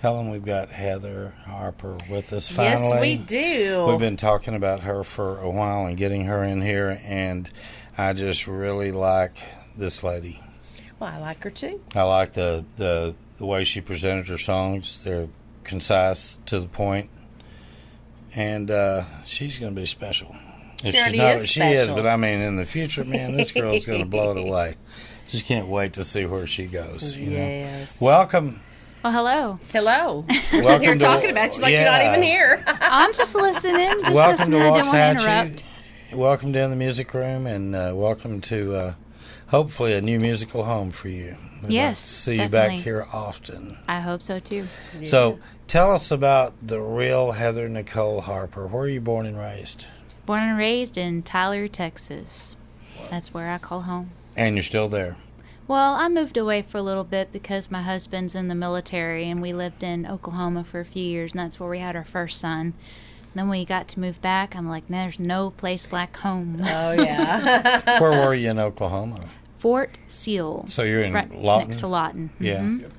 Helen, we've got Heather Harper with us finally. Yes, we do. We've been talking about her for a while and getting her in here, and I just really like this lady. Well, I like her too. I like the way she presented her songs. They're concise, to the point, and she's going to be special. She already is She special. is, but I mean, in the future, man, this girl's going to blow it away. Just can't wait to see where she goes. Yes. Welcome. Well, hello. Hello. We're sitting here talking about you like you're not even here. I'm just listening. Welcome to I didn't want to Waxahachie. interrupt. Welcome down the music room, and welcome to hopefully a new musical home for you. We'd Yes, like to see definitely. you back here often. I hope so too. Yeah. So tell us about the real Heather Nikole Harper. Where are you born and raised? Born and raised in Tyler, Texas. That's where I call home. And you're still there. Well, I moved away for a little bit because my husband's in the military, and we lived in Oklahoma for a few years, and that's where we had our first son. Then we got to move back. I'm like, there's no place like home. Oh, yeah. Where were you in Oklahoma? Fort Seal. So you're in right Lawton? next to Lawton. Yeah. Mhm.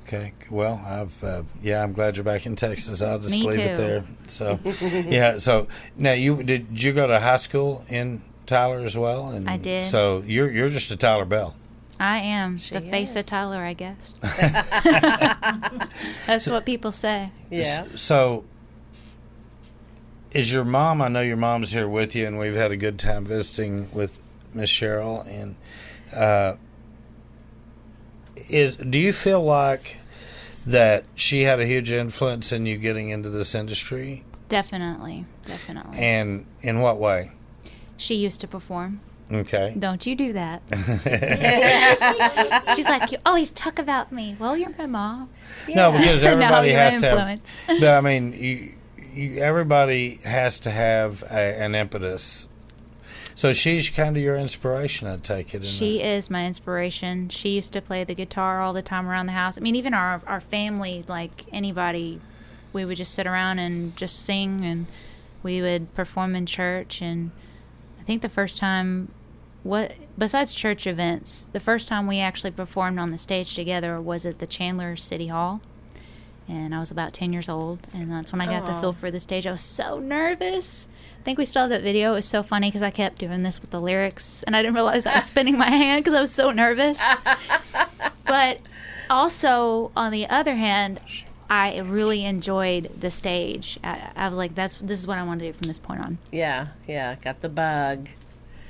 Okay. Well, I'm glad you're back in Texas. I'll just Me leave it too. there. So, yeah. So now did you go to high school in Tyler as well? And I did. So you're just a Tyler Belle. I am She the face is. of Tyler, I guess. That's what people say. Yeah. So is your mom? I know your mom's here with you, and we've had a good time visiting with Miss Cheryl. And do you feel like that she had a huge influence in you getting into this industry? Definitely. And in what way? She used to perform. Okay. Don't you do that. She's like, you always talk about me. Well, you're my mom. No, because everybody you're has an to have. influence. But I mean, everybody has to have an impetus. So she's kind of your inspiration, I take it. She is my inspiration. She used to play the guitar all the time around the house. I mean, even our family, like anybody, we would just sit around and just sing, and we would perform in church. And I think the first time, besides church events, the first time we actually performed on the stage together was at the Chandler City Hall. And I was about 10 years old, and that's when I got the feel for the stage. I was so nervous. I think we still have that video. It was so funny because I kept doing this with the lyrics, and I didn't realize I was spinning my hand because I was so nervous. But also, on the other hand, I really enjoyed the stage. I was like, this is what I want to do from this point on. Yeah. Got the bug.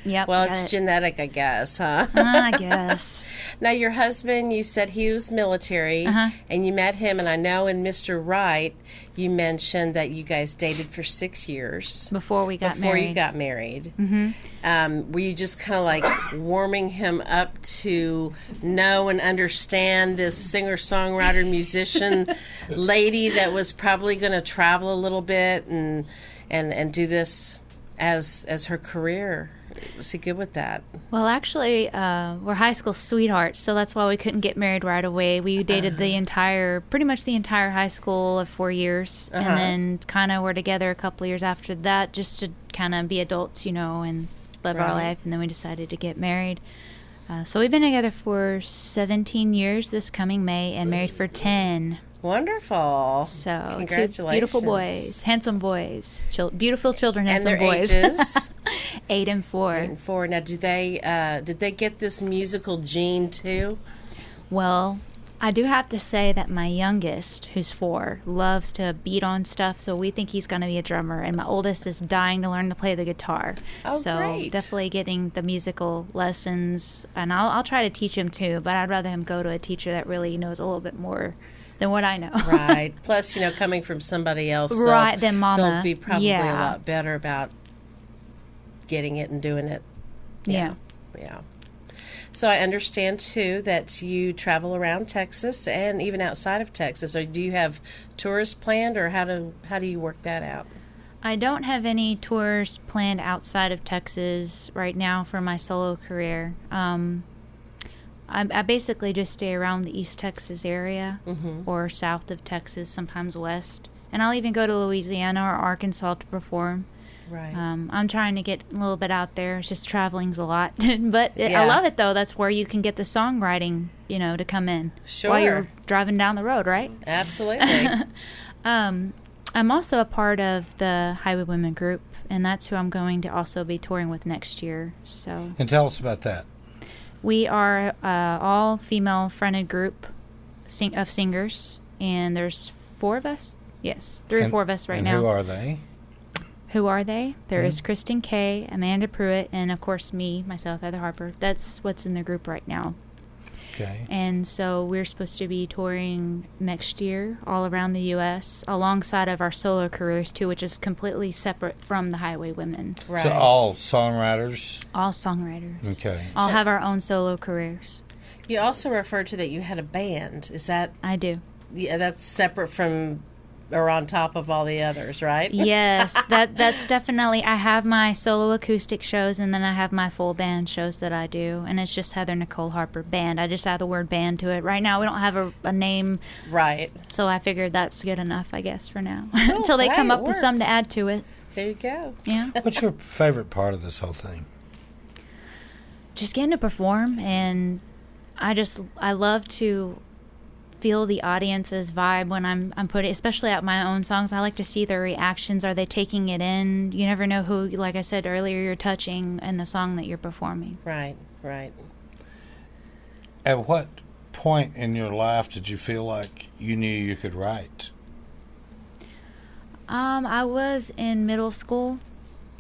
Yep. Well, got it's it. genetic, I guess, huh? I guess. Now, your husband, you said he was military, and you met him, and I know in Mr. Right, you mentioned that you guys dated for 6 years. Before we got Before married. you got married. Mm-hmm. Were you just kind of like warming him up to know and understand this singer-songwriter musician lady that was probably going to travel a little bit and do this as her career? Was he good with that? Well, actually, we're high school sweethearts, so that's why we couldn't get married right away. We dated pretty much the entire high school of 4 years, and then kind of were together a couple of years after that, just to kind of be adults, and live our life. And then we decided to get married. So we've been together for 17 years this coming May, and married for 10. Wonderful. So Congratulations. 2 beautiful boys, handsome boys, beautiful children, And handsome their boys. ages? 8 and 4. 8 and 4. Now, did they get this musical gene too? Well, I do have to say that my youngest, who's 4, loves to beat on stuff, so we think he's going to be a drummer. And my oldest is dying to learn to play the guitar. Oh, so great. definitely getting the musical lessons. And I'll try to teach him too, but I'd rather him go to a teacher that really knows a little bit more than what I know. Right. Plus, coming from somebody else, Right, than mama. they'll be probably a Yeah. lot better about getting it and doing it. Yeah. So I understand too that you travel around Texas and even outside of Texas. Or do you have tours planned, or how do you work that out? I don't have any tours planned outside of Texas right now for my solo career. I basically just stay around the East Texas area or south of Texas, sometimes west. And I'll even go to Louisiana or Arkansas to perform. Right. I'm trying to get a little bit out there. It's just traveling's a lot. But Yeah. I love it, though. That's where you can get the songwriting, to come in. Sure. While you're driving down the road, right? Absolutely. I'm also a part of the Highway Women group, and that's who I'm going to also be touring with next year. So. And tell us about that. We are all female-fronted group of singers, and there's 4 of us. Yes, 3 or 4 of us right now. And who are they? Who are they? There is Kristen Kay, Amanda Pruitt, and of course myself, Heather Harper. That's what's in the group right now. Okay. And so we're supposed to be touring next year all around the U.S. alongside of our solo careers too, which is completely separate from the Highway Women. Right. So all songwriters? All songwriters. Okay. All have our own solo careers. You also referred to that you had a band. Is that... I do. Yeah, that's separate from... or on top of all the others, right? Yes, that's definitely. I have my solo acoustic shows, and then I have my full band shows that I do, and it's just Heather Nikole Harper Band. I just add the word band to it. Right now, we don't have a name, right? So I figured that's good enough, I guess, for now, until they come up with something to add to it. There you go. Yeah. What's your favorite part of this whole thing? Just getting to perform, and I love to feel the audience's vibe when I'm putting, especially at my own songs. I like to see their reactions. Are they taking it in? You never know who, like I said earlier, you're touching in the song that you're performing. Right, right. At what point in your life did you feel like you knew you could write? I was in middle school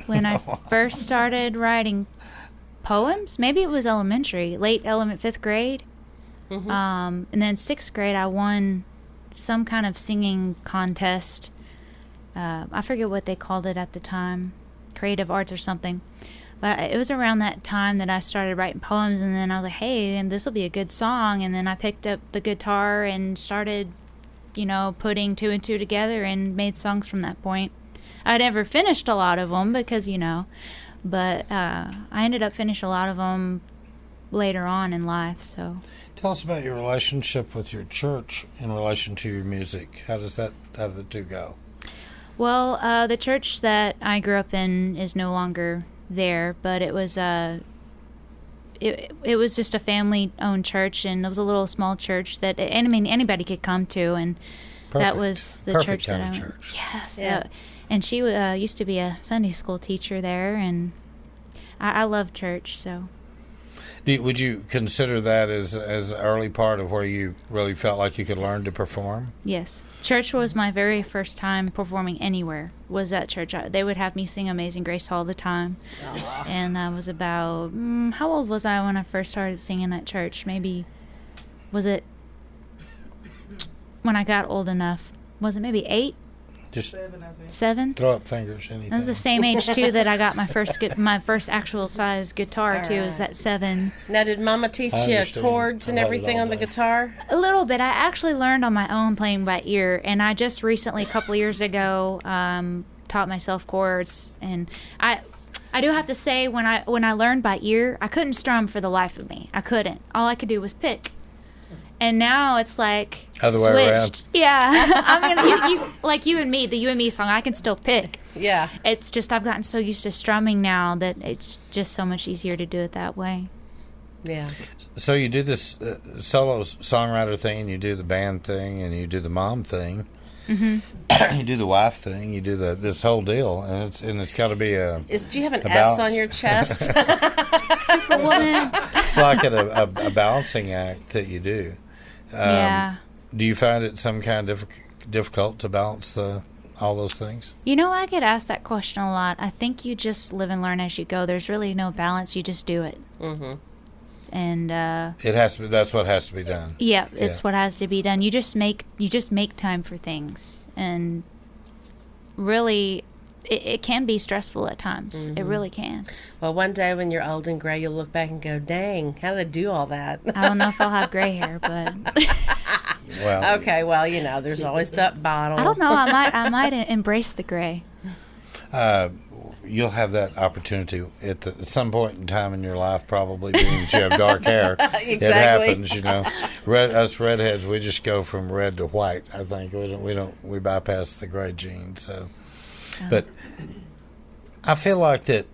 when I first started writing poems. Maybe it was elementary, fifth grade. Mm-hmm. And then 6th grade, I won some kind of singing contest. I forget what they called it at the time, creative arts or something. But it was around that time that I started writing poems, and then I was like, hey, and this will be a good song. And then I picked up the guitar and started, putting 2 and 2 together and made songs from that point. I never finished a lot of them because, but I ended up finishing a lot of them later on in life, so... Tell us about your relationship with your church in relation to your music. How did the two go? Well, the church that I grew up in is no longer there, but it was it was just a family-owned church, and it was a little small church that, and I mean, anybody could come to, and Perfect. that was the Perfect church that kind I of went. church. Yes, Yeah. And she used to be a Sunday school teacher there, and I love church, so... Would you consider that as an early part of where you really felt like you could learn to perform? Yes. Church was my very first time performing anywhere, was at church. They would have me sing Amazing Grace all the time. And I was about, how old was I when I first started singing at church? Maybe, was it when I got old enough? Was it maybe 8? Just 7? throw up fingers, anything. That was the same age, too, that I got my first actual size guitar, All too. It was right. at 7. Now, did Mama teach I you understand. chords and I love it everything all on the day. guitar? A little bit. I actually learned on my own playing by ear, and I just recently, a couple of years ago, taught myself chords. And I do have to say, when I learned by ear, I couldn't strum for the life of me. I couldn't. All I could do was pick. And now it's like Other way around. switched. Yeah, I mean, you like you and me, the You and Me song. I can still pick. Yeah. It's just I've gotten so used to strumming now that it's just so much easier to do it that way. Yeah. So you do this solo songwriter thing, and you do the band thing, and you do the mom thing. Mm-hmm. You do the wife thing. You do this whole deal, and it's got to be Do you have an a S balance. on your chest? Superwoman. It's like a balancing act that you do. Yeah. Do you find it some kind of difficult to balance all those things? I get asked that question a lot. I think you just live and learn as you go. There's really no balance. You just do it. Mm-hmm. And It has to be. That's what has to be done. yeah, it's Yeah. what has to be done. You just make time for things, and really, it can be stressful at times. It really can. Well, one day when you're old and gray, you'll look back and go, dang, how did I do all that? I don't know if I'll have gray hair, but Well, Okay, well, there's always that bottle. I don't know. I might embrace the gray. you'll have that opportunity at some point in time in your life, probably, being that you have dark hair. Exactly. It happens, Us redheads, we just go from red to white. I think we bypass the gray gene. So, but I feel like that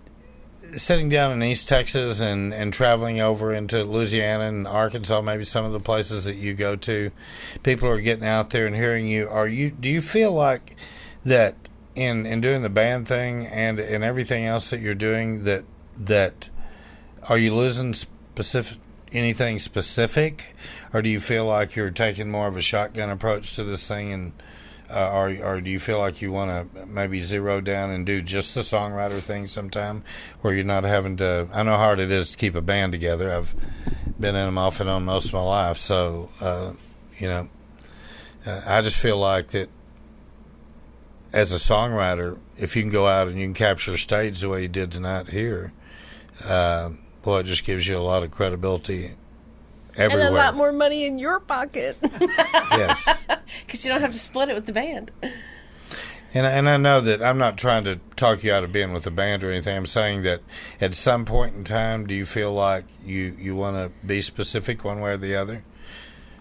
sitting down in East Texas and traveling over into Louisiana and Arkansas, maybe some of the places that you go to, people are getting out there and hearing you. Do you feel like that in doing the band thing and everything else that you're doing, that are you losing anything specific, or do you feel like you're taking more of a shotgun approach to this thing, and or do you feel like you want to maybe zero down and do just the songwriter thing sometime, where you're not having to? I know how hard it is to keep a band together. I've been in them off and on most of my life, so I just feel like that as a songwriter, if you can go out and you can capture a stage the way you did tonight here, boy, it just gives you a lot of credibility everywhere. And a lot more money in your pocket. Yes. Because you don't have to split it with the band. And I know that I'm not trying to talk you out of being with the band or anything. I'm saying that at some point in time, do you feel like you want to be specific one way or the other?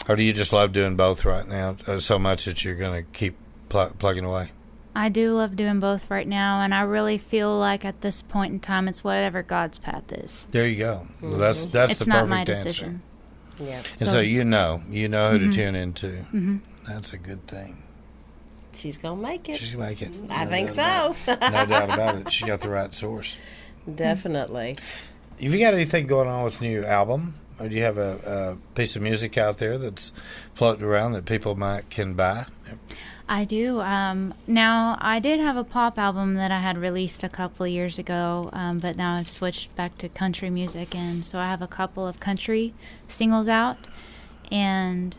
Or do you just love doing both right now so much that you're going to keep plugging away? I do love doing both right now, and I really feel like at this point in time, it's whatever God's path is. There you go. Mm-hmm. Well, that's It's the perfect not my answer. decision. Yeah. And so you know who to tune into. Mm-hmm. That's a good thing. She's going to make it. She's going to make it. I No think doubt so. about it. No doubt about it. She got the right source. Definitely. Have you got anything going on with the new album? Or do you have a piece of music out there that's floating around that people can buy? I do. Now, I did have a pop album that I had released a couple of years ago, but now I've switched back to country music, and so I have a couple of country singles out, and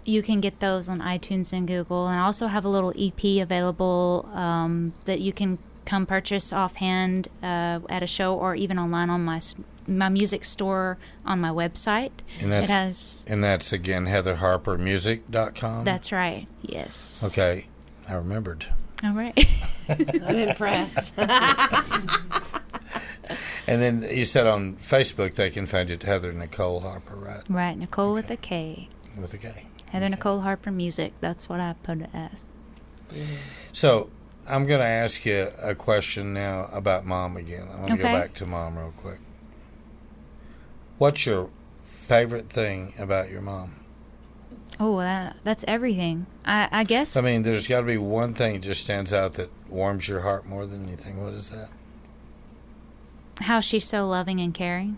you can get those on iTunes and Google. And I also have a little EP available that you can come purchase offhand at a show or even online on my music store on my website. And that's again HeatherHarperMusic.com. That's right. Yes. Okay, I remembered. All right. I'm impressed. And then you said on Facebook they can find you at Heather Nikole Harper, right? Right, Nikole with a K. With a K. Heather Nikole Harper Music. That's what I put it as. So I'm going to ask you a question now about Mom again. I want to go back to Mom real quick. What's your favorite thing about your mom? Oh, that's everything. I guess. I mean, there's got to be one thing that just stands out that warms your heart more than anything. What is that? How she's so loving and caring.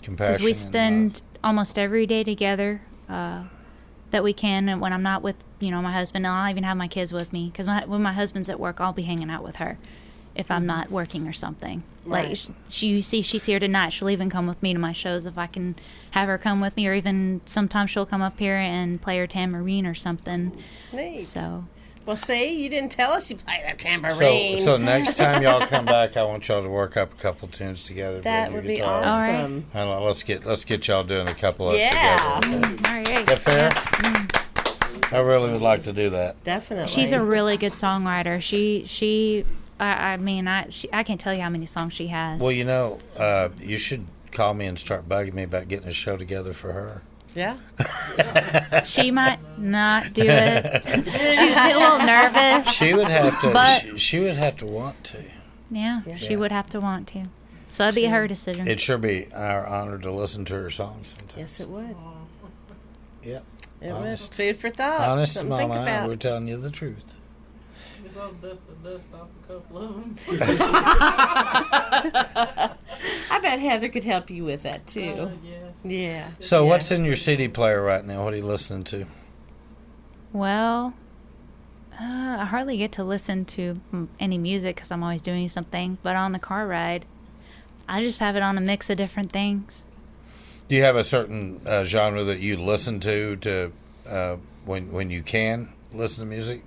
Compassion. Because we spend almost every day together that we can. And when I'm not with, my husband, I'll even have my kids with me. Because when my husband's at work, I'll be hanging out with her if I'm not working or something. Right. Like, she's here tonight. She'll even come with me to my shows if I can have her come with me. Or even sometimes she'll come up here and play her tambourine or something. Neat. So... Well, see, you didn't tell us you played that tambourine. So next time y'all come back, I want y'all to work up a couple tunes together. That would be guitars. awesome. All right. Let's get y'all doing a couple of Yeah. together. all right. Is that fair? I really would like to do that. Definitely. She's a really good songwriter. I can't tell you how many songs she has. Well, you should call me and start bugging me about getting a show together for her. Yeah. She might not do it. She's a little nervous. She would have to. But- she would have to want to. Yeah, she would have to want to. So that'd be her decision. It'd sure be our honor to listen to her songs sometime. Yes, it would. Yep. It Honest. would. Food for thought. Honest, Something to think Mama, about. we're telling you the truth. Guess I'll dust the dust off a couple of them. I bet Heather could help you with that, too. Yes. Yeah. So, Yeah. what's in your CD player right now? What are you listening to? Well, I hardly get to listen to any music because I'm always doing something. But on the car ride, I just have it on a mix of different things. Do you have a certain genre that you listen to when you can listen to music?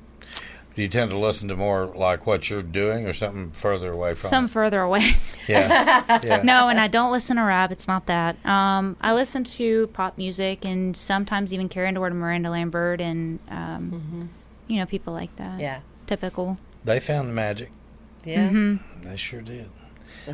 Do you tend to listen to more like what you're doing or something further away from Some it? further away. Yeah. No, and I don't listen to rap. It's not that. I listen to pop music and sometimes even Carrie Underwood and Miranda Lambert and, people like that. Yeah. Typical. They found the magic. Yeah. Mm-hmm. They sure did.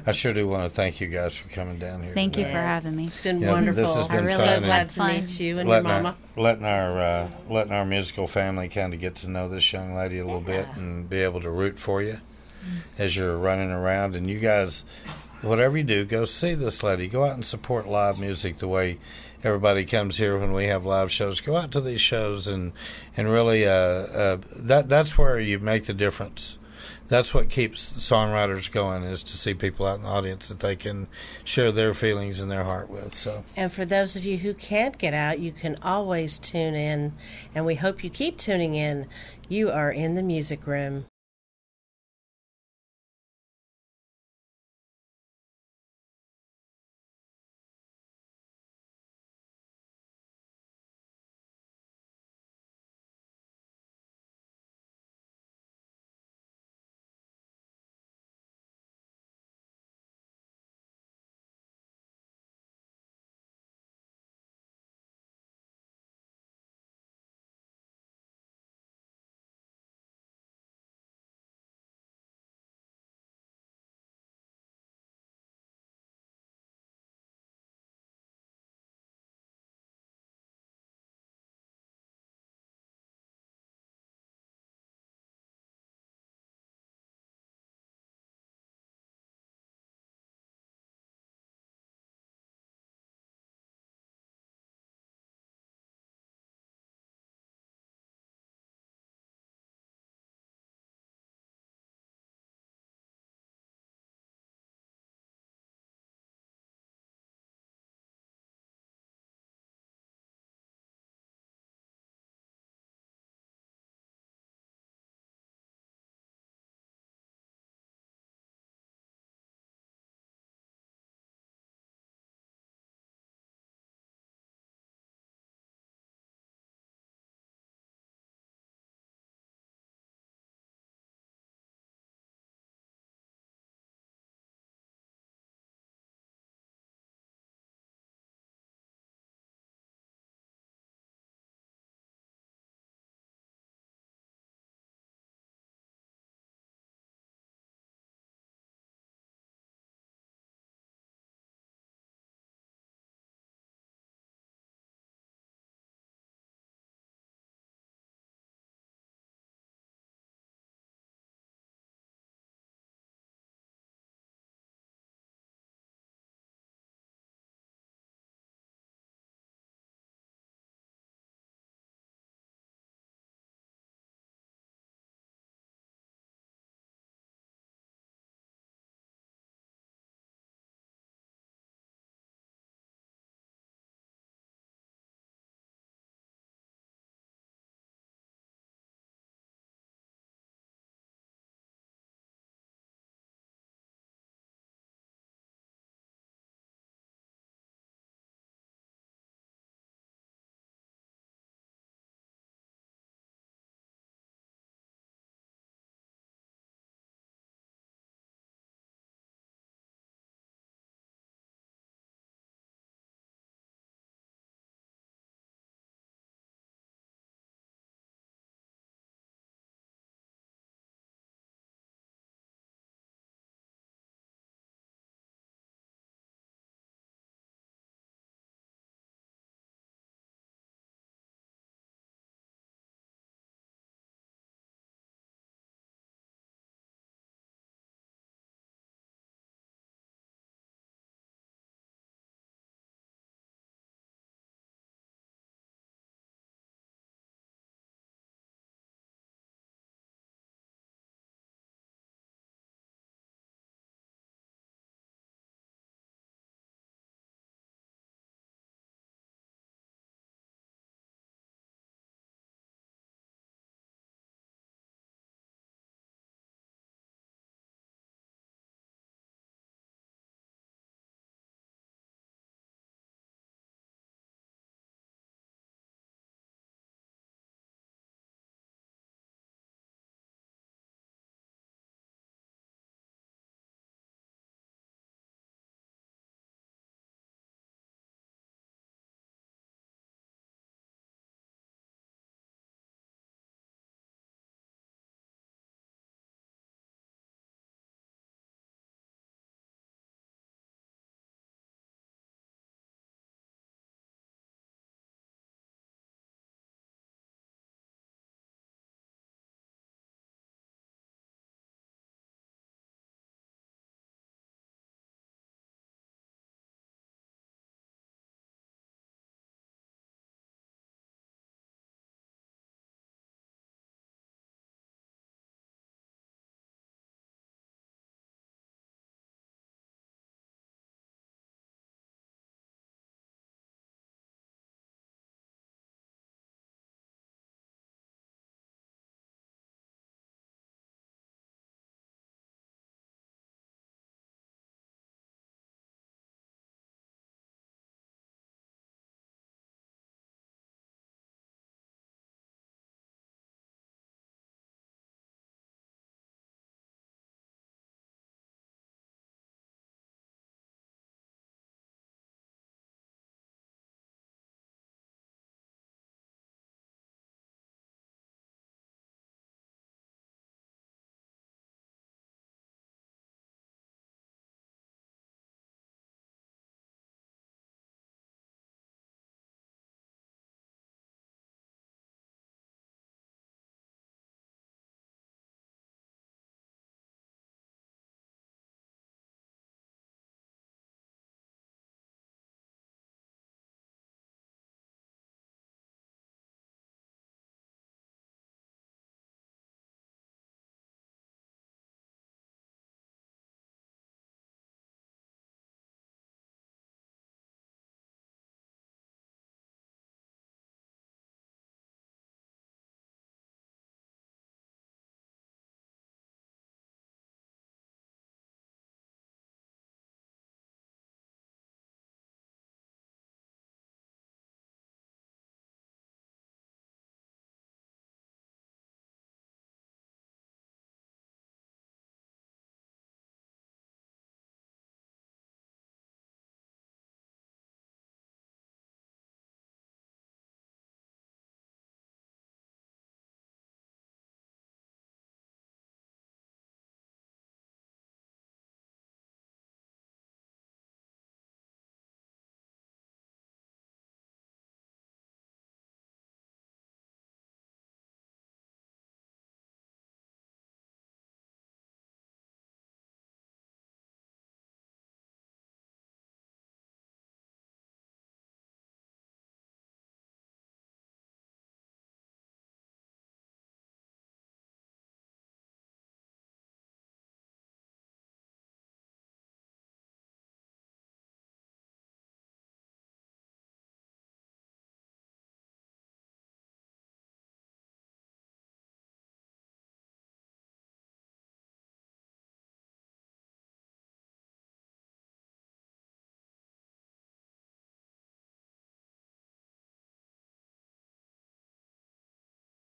I sure do want to thank you guys for coming down here. Thank you today. for having me. It's been You know, wonderful. this has been I'm fun so and- glad to Fun. meet you and your mama. Letting our musical family kind of get to know this young lady a little bit and be able to root for you. as you're running around. And you guys, whatever you do, go see this lady. Go out and support live music the way everybody comes here when we have live shows. Go out to these shows and really that's where you make the difference. That's what keeps songwriters going, is to see people out in the audience that they can share their feelings and their heart with. So, and for those of you who can't get out, you can always tune in, and we hope you keep tuning in. You are in the music room.